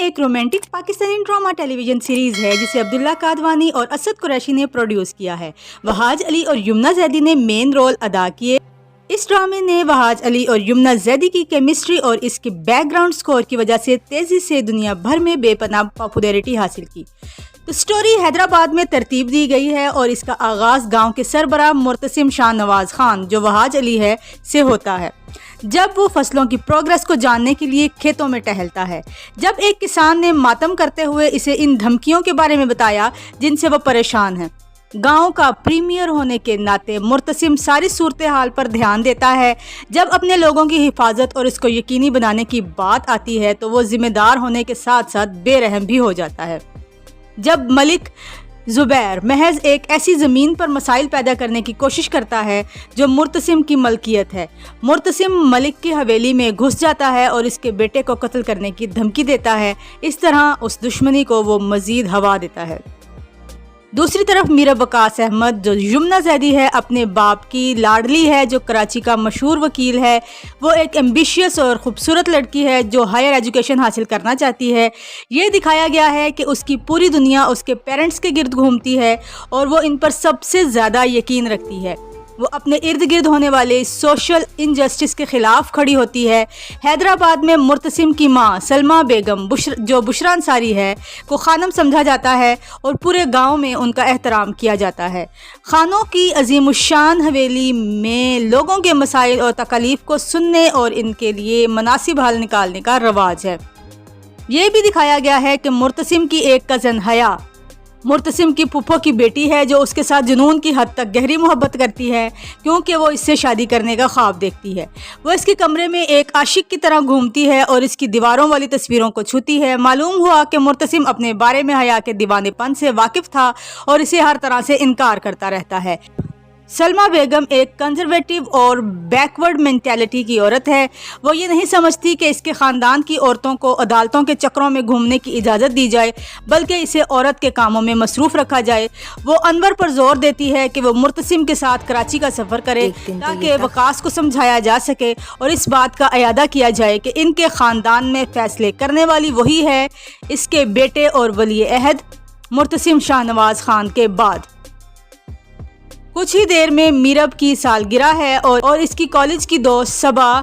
ایک romantic Pakistani drama ٹیلی vision series ہے جسے عبداللہ قادوانی اور اسد قریشی نے پروڈیوس کیا ہے۔ وہاج علی اور یمنا زیدی نے مین رول ادا کیے۔ اس ڈرامے نے وہاج علی اور یمنا زیدی کی کیمسٹری اور اس کے بیک گراؤنڈ سکور کی وجہ سے تیزی سے دنیا بھر میں بے پناہ پاپولیرٹی حاصل کی۔ تو سٹوری حیدرآباد میں ترتیب دی گئی ہے اور اس کا آغاز گاؤں کے سربراہ مرتسم شاہ نواز خان جو وہاج علی ہے سے ہوتا ہے، جب وہ فصلوں کی پروگرس کو جاننے کے لیے کھیتوں میں ٹہلتا ہے۔ جب ایک کسان نے ماتم کرتے ہوئے اسے ان دھمکیوں کے بارے میں بتایا جن سے وہ پریشان ہے، گاؤں کا پریمیئر ہونے کے ناطے مرتسم ساری صورتحال پر دھیان دیتا ہے۔ جب اپنے لوگوں کی حفاظت اور اس کو یقینی بنانے کی بات آتی ہے تو وہ ذمہ دار ہونے کے ساتھ ساتھ بے رحم بھی ہو جاتا ہے۔ جب ملک زبیر محض ایک ایسی زمین پر مسائل پیدا کرنے کی کوشش کرتا ہے جو مرتسم کی ملکیت ہے، مرتسم ملک کی حویلی میں گھس جاتا ہے اور اس کے بیٹے کو قتل کرنے کی دھمکی دیتا ہے۔ اس طرح اس دشمنی کو وہ مزید ہوا دیتا ہے۔ دوسری طرف میرا وقاص احمد جو یمنا زیدی ہے اپنے باپ کی لاڈلی ہے جو کراچی کا مشہور وکیل ہے۔ وہ ایک ایمبیشیس اور خوبصورت لڑکی ہے جو ہائر ایجوکیشن حاصل کرنا چاہتی ہے۔ یہ دکھایا گیا ہے کہ اس کی پوری دنیا اس کے پیرنٹس کے گرد گھومتی ہے اور وہ ان پر سب سے زیادہ یقین رکھتی ہے۔ وہ اپنے ارد گرد ہونے والے سوشل انجسٹس کے خلاف کھڑی ہوتی ہے۔ حیدرآباد میں مرتسم کی ماں سلمہ بیگم جو بشرا انصاری ہے کو خانم سمجھا جاتا ہے اور پورے گاؤں میں ان کا احترام کیا جاتا ہے۔ خانوں کی عظیم الشان حویلی میں لوگوں کے مسائل اور تکالیف کو سننے اور ان کے لیے مناسب حل نکالنے کا رواج ہے۔ یہ بھی دکھایا گیا ہے کہ مرتسم کی ایک کزن حیا مرتسم کی پھپھو کی بیٹی ہے جو اس کے ساتھ جنون کی حد تک گہری محبت کرتی ہے کیونکہ وہ اس سے شادی کرنے کا خواب دیکھتی ہے۔ وہ اس کے کمرے میں ایک عاشق کی طرح گھومتی ہے اور اس کی دیواروں والی تصویروں کو چھوتی ہے۔ معلوم ہوا کہ مرتسم اپنے بارے میں حیا کے دیوانے پن سے واقف تھا اور اسے ہر طرح سے انکار کرتا رہتا ہے۔ سلمہ بیگم ایک کنزرویٹو اور بیکورڈ مینٹیلٹی کی عورت ہے۔ وہ یہ نہیں سمجھتی کہ اس کے خاندان کی عورتوں کو عدالتوں کے چکروں میں گھومنے کی اجازت دی جائے بلکہ اسے عورت کے کاموں میں مصروف رکھا جائے۔ وہ انور پر زور دیتی ہے کہ وہ مرتسم کے ساتھ کراچی کا سفر کرے تاکہ وقاص کو سمجھایا جا سکے اور اس بات کا اعادہ کیا جائے کہ ان کے خاندان میں فیصلے کرنے والی وہی ہے، اس کے بیٹے اور ولی عہد مرتسم شاہ نواز خان کے بعد۔ کچھ ہی دیر میں میرب کی سالگرہ ہے اور اس کی کالج کی دوست صبا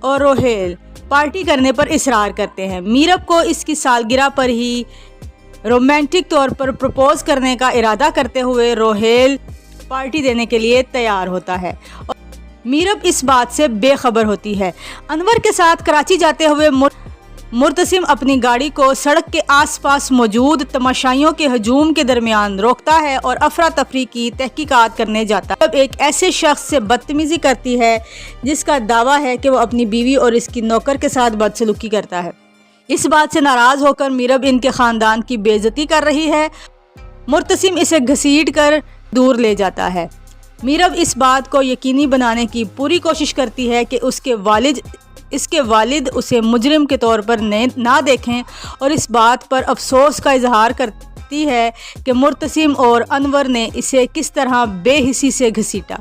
اور روہیل پارٹی کرنے پر اصرار کرتے ہیں۔ میرب کو اس کی سالگرہ پر ہی رومانٹک طور پر پرپوز کرنے کا ارادہ کرتے ہوئے روہیل پارٹی دینے کے لیے تیار ہوتا ہے۔ میرب اس بات سے بے خبر ہوتی ہے۔ انور کے ساتھ کراچی جاتے ہوئے مرتسم اپنی گاڑی کو سڑک کے آس پاس موجود تماشائیوں کے ہجوم کے درمیان روکتا ہے اور افراتفری کی تحقیقات کرنے جاتا ہے۔ جب ایک ایسے شخص سے بدتمیزی کرتی ہے جس کا دعویٰ ہے کہ وہ اپنی بیوی اور اس کی نوکر کے ساتھ بدسلوکی کرتا ہے۔ اس بات سے ناراض ہو کر میرب ان کے خاندان کی بے عزتی کر رہی ہے۔ مرتسم اسے گھسیٹ کر دور لے جاتا ہے۔ میرب اس بات کو یقینی بنانے کی پوری کوشش کرتی ہے کہ اس کے والد اسے مجرم کے طور پر نہ دیکھیں اور اس بات پر افسوس کا اظہار کرتی ہے کہ مرتسم اور انور نے اسے کس طرح بے حسی سے گھسیٹا۔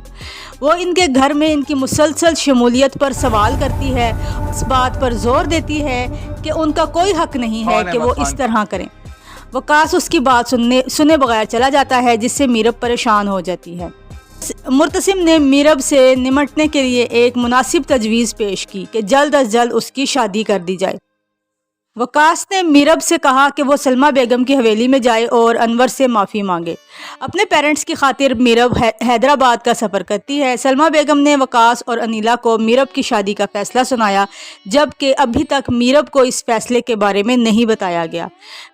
وہ ان کے گھر میں ان کی مسلسل شمولیت پر سوال کرتی ہے، اس بات پر زور دیتی ہے کہ ان کا کوئی حق نہیں ہے کہ وہ اس طرح کریں۔ وقاص اس کی بات سنے بغیر چلا جاتا ہے جس سے میرب پریشان ہو جاتی ہے۔ مرتسم نے میرب سے نمٹنے کے لیے ایک مناسب تجویز پیش کی کہ جلد از جلد اس کی شادی کر دی جائے۔ وقاص نے میرب سے کہا کہ وہ سلمہ بیگم کی حویلی میں جائے اور انور سے معافی مانگے۔ اپنے پیرنٹس کی خاطر میرب حیدرآباد کا سفر کرتی ہے۔ سلمہ بیگم نے وقاص اور انیلا کو میرب کی شادی کا فیصلہ سنایا جبکہ ابھی تک میرب کو اس فیصلے کے بارے میں نہیں بتایا گیا۔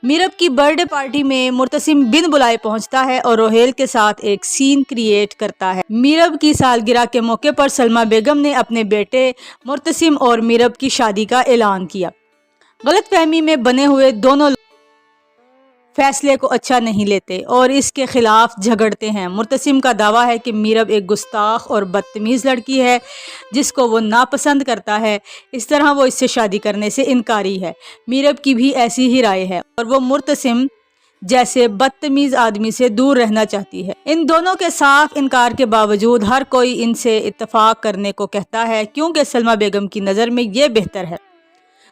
میرب کی برتھ ڈے پارٹی میں مرتسم بن بلائے پہنچتا ہے اور روہیل کے ساتھ ایک سین کریٹ کرتا ہے۔ میرب کی سالگرہ کے موقع پر سلمہ بیگم نے اپنے بیٹے مرتسم اور میرب کی شادی کا اعلان کیا۔ غلط فہمی میں بنے ہوئے دونوں فیصلے کو اچھا نہیں لیتے اور اس کے خلاف جھگڑتے ہیں۔ مرتسم کا دعویٰ ہے کہ میرب ایک گستاخ اور بدتمیز لڑکی ہے جس کو وہ ناپسند کرتا ہے، اس طرح وہ اس سے شادی کرنے سے انکاری ہے۔ میرب کی بھی ایسی ہی رائے ہے اور وہ مرتسم جیسے بدتمیز آدمی سے دور رہنا چاہتی ہے۔ ان دونوں کے صاف انکار کے باوجود ہر کوئی ان سے اتفاق کرنے کو کہتا ہے کیونکہ سلمہ بیگم کی نظر میں یہ بہتر ہے۔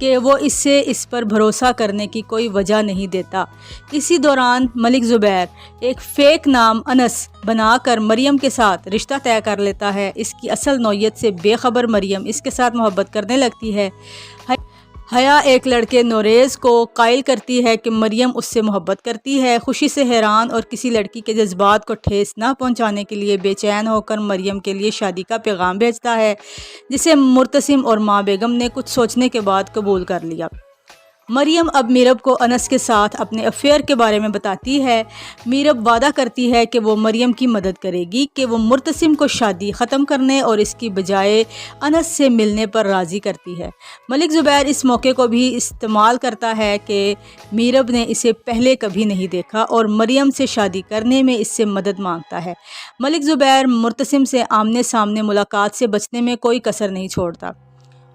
کہ وہ اس پر بھروسہ کرنے کی کوئی وجہ نہیں دیتا۔ اسی دوران ملک زبیر ایک فیک نام انس بنا کر مریم کے ساتھ رشتہ طے کر لیتا ہے۔ اس کی اصل نوعیت سے بے خبر مریم اس کے ساتھ محبت کرنے لگتی ہے۔ حیا ایک لڑکے نوریز کو قائل کرتی ہے کہ مریم اس سے محبت کرتی ہے۔ خوشی سے حیران اور کسی لڑکی کے جذبات کو ٹھیس نہ پہنچانے کے لیے بے چین ہو کر مریم کے لیے شادی کا پیغام بھیجتا ہے، جسے مرتسم اور ماں بیگم نے کچھ سوچنے کے بعد قبول کر لیا۔ مریم اب میرب کو انس کے ساتھ اپنے افیئر کے بارے میں بتاتی ہے۔ میرب وعدہ کرتی ہے کہ وہ مریم کی مدد کرے گی کہ وہ مرتسم کو شادی ختم کرنے اور اس کی بجائے انس سے ملنے پر راضی کرتی ہے۔ ملک زبیر اس موقع کو بھی استعمال کرتا ہے کہ میرب نے اسے پہلے کبھی نہیں دیکھا اور مریم سے شادی کرنے میں اس سے مدد مانگتا ہے۔ ملک زبیر مرتسم سے آمنے سامنے ملاقات سے بچنے میں کوئی کسر نہیں چھوڑتا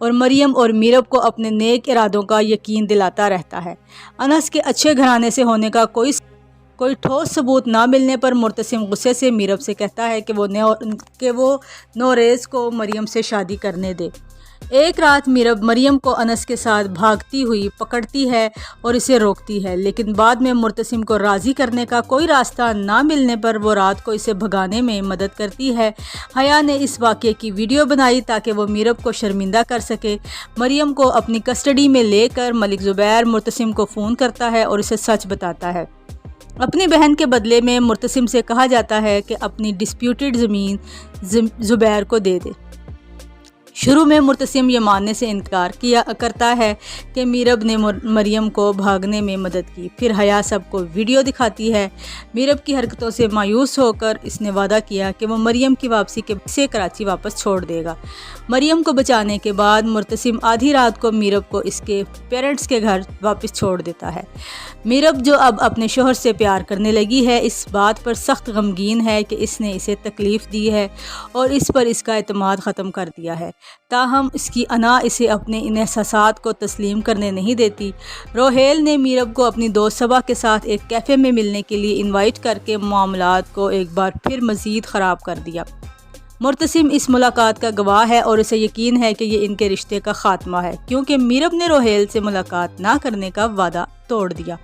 اور مریم اور میرب کو اپنے نیک ارادوں کا یقین دلاتا رہتا ہے۔ انس کے اچھے گھرانے سے ہونے کا کوئی ٹھوس ثبوت نہ ملنے پر مرتسم غصے سے میرب سے کہتا ہے کہ وہ نوریز کو مریم سے شادی کرنے دے۔ ایک رات میرب مریم کو انس کے ساتھ بھاگتی ہوئی پکڑتی ہے اور اسے روکتی ہے، لیکن بعد میں مرتسم کو راضی کرنے کا کوئی راستہ نہ ملنے پر وہ رات کو اسے بھگانے میں مدد کرتی ہے۔ حیا نے اس واقعے کی ویڈیو بنائی تاکہ وہ میرب کو شرمندہ کر سکے۔ مریم کو اپنی کسٹڈی میں لے کر ملک زبیر مرتسم کو فون کرتا ہے اور اسے سچ بتاتا ہے۔ اپنی بہن کے بدلے میں مرتسم سے کہا جاتا ہے کہ اپنی ڈسپیوٹڈ زمین زبیر کو دے دے۔ شروع میں مرتسم یہ ماننے سے انکار کرتا ہے کہ میرب نے مریم کو بھاگنے میں مدد کی۔ پھر حیا سب کو ویڈیو دکھاتی ہے۔ میرب کی حرکتوں سے مایوس ہو کر اس نے وعدہ کیا کہ وہ مریم کی واپسی کے بعد اسے کراچی واپس چھوڑ دے گا۔ مریم کو بچانے کے بعد مرتسم آدھی رات کو میرب کو اس کے پیرنٹس کے گھر واپس چھوڑ دیتا ہے۔ میرب جو اب اپنے شوہر سے پیار کرنے لگی ہے، اس بات پر سخت غمگین ہے کہ اس نے اسے تکلیف دی ہے اور اس پر اس کا اعتماد ختم کر دیا ہے۔ تاہم اس کی انا اسے اپنے ان احساسات کو تسلیم کرنے نہیں دیتی۔ روہیل نے میرب کو اپنی دوست صبا کے ساتھ ایک کیفے میں ملنے کے لیے انوائٹ کر کے معاملات کو ایک بار پھر مزید خراب کر دیا۔ مرتسم اس ملاقات کا گواہ ہے اور اسے یقین ہے کہ یہ ان کے رشتے کا خاتمہ ہے، کیونکہ میرب نے روہیل سے ملاقات نہ کرنے کا وعدہ توڑ دیا۔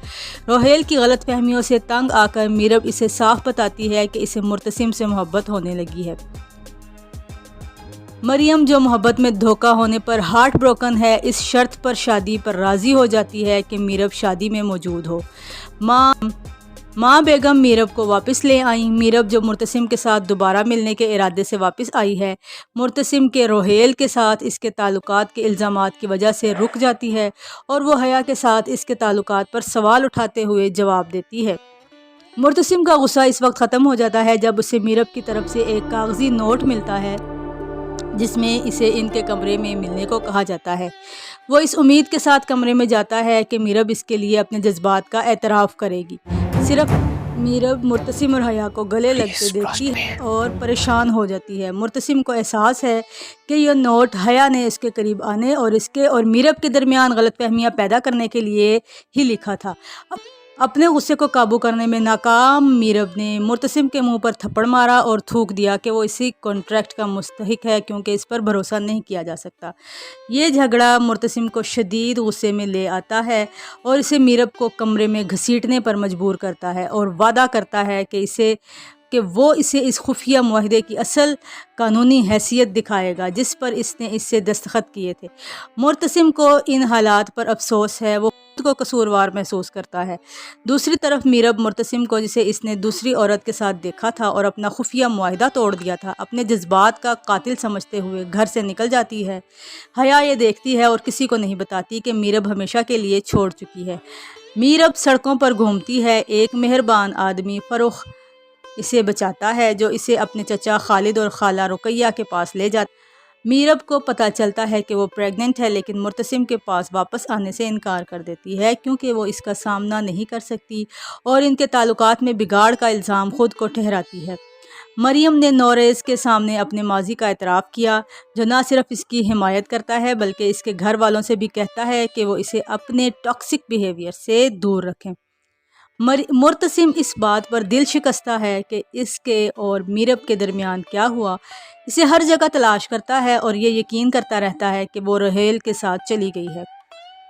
روہیل کی غلط فہمیوں سے تنگ آ کر میرب اسے صاف بتاتی ہے کہ اسے مرتسم سے محبت ہونے لگی ہے۔ مریم جو محبت میں دھوکہ ہونے پر ہارٹ بروکن ہے، اس شرط پر شادی پر راضی ہو جاتی ہے کہ میرب شادی میں موجود ہو۔ ماں بیگم میرب کو واپس لے آئیں۔ میرب جو مرتسم کے ساتھ دوبارہ ملنے کے ارادے سے واپس آئی ہے، مرتسم کے روہیل کے ساتھ اس کے تعلقات کے الزامات کی وجہ سے رک جاتی ہے اور وہ حیا کے ساتھ اس کے تعلقات پر سوال اٹھاتے ہوئے جواب دیتی ہے۔ مرتسم کا غصہ اس وقت ختم ہو جاتا ہے جب اسے میرب کی طرف سے ایک کاغذی نوٹ ملتا ہے جس میں اسے ان کے کمرے میں ملنے کو کہا جاتا ہے۔ وہ اس امید کے ساتھ کمرے میں جاتا ہے کہ میرب اس کے لیے اپنے جذبات کا اعتراف کرے گی۔ صرف میرب مرتسم اور حیا کو گلے لگتے دیکھتی ہے اور پریشان ہو جاتی ہے۔ مرتسم کو احساس ہے کہ یہ نوٹ حیا نے اس کے قریب آنے اور اس کے اور میرب کے درمیان غلط فہمیاں پیدا کرنے کے لیے ہی لکھا تھا۔ اپنے غصے کو قابو کرنے میں ناکام میرب نے مرتسم کے منہ پر تھپڑ مارا اور تھوک دیا کہ وہ اسی کانٹریکٹ کا مستحق ہے کیونکہ اس پر بھروسہ نہیں کیا جا سکتا۔ یہ جھگڑا مرتسم کو شدید غصے میں لے آتا ہے اور اسے میرب کو کمرے میں گھسیٹنے پر مجبور کرتا ہے اور وعدہ کرتا ہے کہ وہ اسے اس خفیہ معاہدے کی اصل قانونی حیثیت دکھائے گا جس پر اس نے اس سے دستخط کیے تھے۔ مرتسم کو ان حالات پر افسوس ہے، وہ خود کو قصوروار محسوس کرتا ہے۔ دوسری طرف میرب مرتسم کو، جسے اس نے دوسری عورت کے ساتھ دیکھا تھا اور اپنا خفیہ معاہدہ توڑ دیا تھا، اپنے جذبات کا قاتل سمجھتے ہوئے گھر سے نکل جاتی ہے۔ حیا یہ دیکھتی ہے اور کسی کو نہیں بتاتی کہ میرب ہمیشہ کے لیے چھوڑ چکی ہے۔ میرب سڑکوں پر گھومتی ہے۔ ایک مہربان آدمی فروخ اسے بچاتا ہے جو اسے اپنے چچا خالد اور خالہ رقیہ کے پاس لے جاتا ہے۔ میرب کو پتہ چلتا ہے کہ وہ پریگننٹ ہے، لیکن مرتسم کے پاس واپس آنے سے انکار کر دیتی ہے کیونکہ وہ اس کا سامنا نہیں کر سکتی اور ان کے تعلقات میں بگاڑ کا الزام خود کو ٹھہراتی ہے۔ مریم نے نوریز کے سامنے اپنے ماضی کا اعتراف کیا، جو نہ صرف اس کی حمایت کرتا ہے بلکہ اس کے گھر والوں سے بھی کہتا ہے کہ وہ اسے اپنے ٹاکسک بیہیویئر سے دور رکھیں۔ مرتسم اس بات پر دل شکستہ ہے کہ اس کے اور میرب کے درمیان کیا ہوا، اسے ہر جگہ تلاش کرتا ہے اور یہ یقین کرتا رہتا ہے کہ وہ روہیل کے ساتھ چلی گئی ہے۔